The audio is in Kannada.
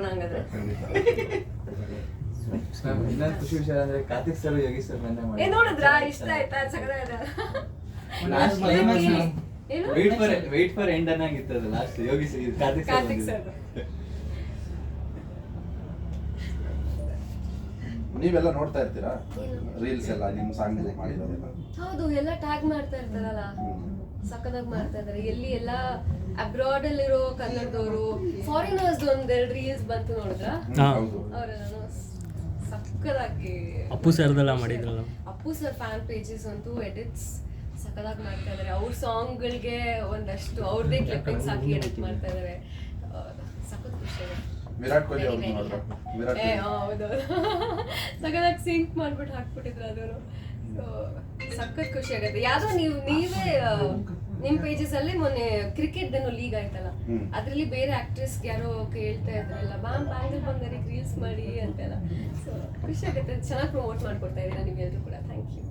ಮಾಡೋಣ ಹಂಗಾದ್ರೆ. ಇನ್ನೊಂದು ಖುಷಿ ವಿಷಯ ಅಂದ್ರೆ ಕಾರ್ತಿಕ್ ಸರ್ ಯೋಗೀಶ್ ಸರ್ ಮೊನ್ನೆ ನೋಡಿದ್ರಾ ಇಷ್ಟ ಆಯ್ತಾ ಸಕದಾಗಿದೆ ವೇಟ್ ಫಾರ್ ಎಂಡ್ ಅನ್ನಂಗಿತ್ತದು ಲಾಸ್ಟ್ ಯೋಗೀಶ್ ಕಾರ್ತಿಕ್ ಸರ್. ನೀವೆಲ್ಲ ನೋಡ್ತಾ ಇರ್ತೀರಾ ರೀಲ್ಸ್ ಎಲ್ಲ ನಿಮ್ಮ ಸಾಂಗ್ ಮಾಡಿರೋದೆಲ್ಲ? ಹೌದು, ಎಲ್ಲ ಟ್ಯಾಗ್ ಮಾಡ್ತಾ ಇರ್ತಾರಲ್ಲ, ಸಕ್ಕದಾಗಿ ಮಾಡ್ತಾ ಇದಾರೆ. ಎಲ್ಲಿ ಎಲ್ಲ ಅಬ್ರಾಡ್ ಅಲ್ಲಿರೋ ಕನ್ನಡದವರು, ಫಾರಿನರ್ಸ್ ಒಂದೆರಡು ರೀಲ್ಸ್ ಬಂತು ನೋಡಿದ್ರ, ಅವರೆಲ್ಲ ಸಕ್ಕದಾಗಿ ಅಪ್ಪು ಸರ್ದೆಲ್ಲ ಮಾಡಿದ್ರಲ್ಲ. ಅಪ್ಪು ಸರ್ ಫ್ಯಾನ್ ಪೇಜಸ್ ಅಂತೂ ಎಡಿಟ್ಸ್ ಸಕ್ಕದಾಗಿ ಮಾಡ್ತಾ ಇದಾರೆ. ಅವ್ರ ಸಾಂಗ್ಗಳಿಗೆ ಒಂದಷ್ಟು ಅವ್ರದೇ ಕ್ಲಿಪ್ಪಿಂಗ್ಸ್ ಹಾಕಿ ಎಡಿಟ್ ಮಾಡ್ತಾ ಇದಾರೆ. ಸಖತ್ ಖುಷಿ ಆಗುತ್ತೆ. ವಿರಾಟ್ ಕೊಹ್ಲಿ ಅವ್ರು ಹೌದು, ಸಖದಾಗಿ ಸಿಂಕ್ ಮಾಡ್ಬಿಟ್ಟು ಹಾಕ್ಬಿಟ್ಟಿದ್ರು ಅದನ್ನು. ಸಖತ್ ಖುಷಿ ಆಗುತ್ತೆ. ಯಾವ್ದೋ ನೀವೇ ನಿಮ್ ಪೇಜಸ್ ಅಲ್ಲಿ ಮೊನ್ನೆ ಕ್ರಿಕೆಟ್ ಲೀಗ್ ಆಯ್ತಲ್ಲ, ಅದ್ರಲ್ಲಿ ಬೇರೆ ಆಕ್ಟ್ರೆಸ್ ಯಾರೋ ಕೇಳ್ತಾ ಇದ್ರಲ್ಲ, ಬ್ಯಾಂಗಲ್ ಬಂದರಿಗೆ ರೀಲ್ಸ್ ಮಾಡಿ ಅಂತೆಲ್ಲ. ಸೊ ಖುಷಿ ಆಗುತ್ತೆ. ಚೆನ್ನಾಗಿ ಪ್ರಮೋಟ್ ಮಾಡ್ಕೊಡ್ತಾ ಇದ್ದೀರಾ ನೀವೆಲ್ಲರೂ ಕೂಡ. Thank you.